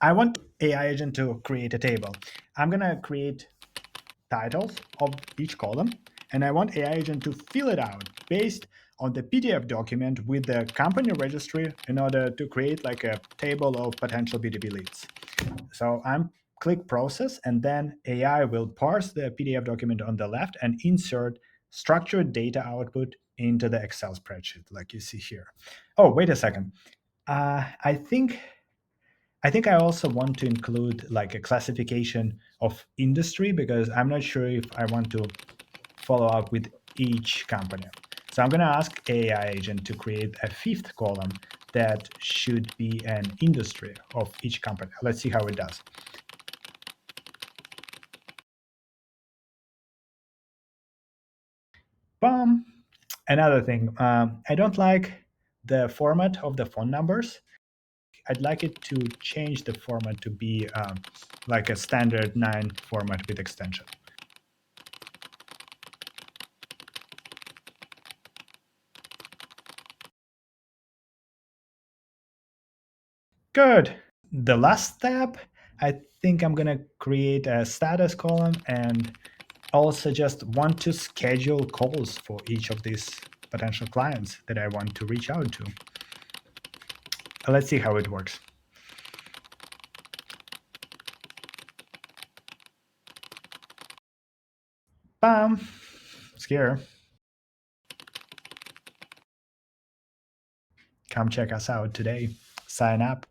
I want AI agent to create a table. I'm going to create titles of each column, and I want AI agent to fill it out based on the PDF document with the company registry in order to create like a table of potential B2B leads. So I'm click process, and then AI will parse the PDF document on the left and insert structured data output into the Excel spreadsheet, like you see here. Oh, wait a second. I think I also want to include like a classification of industry because I'm not sure if I want to follow up with each company. So I'm going to ask AI agent to create a fifth column that should be an industry of each company. Let's see how it does. Boom. Another thing, I don't like the format of the phone numbers. I'd like it to change the format to be like a standard 9 format with extension. Good. The last step, I think I'm going to create a status column and also just want to schedule calls for each of these potential clients that I want to reach out to. Let's see how it works. Bam! It's here. Come check us out today. Sign up.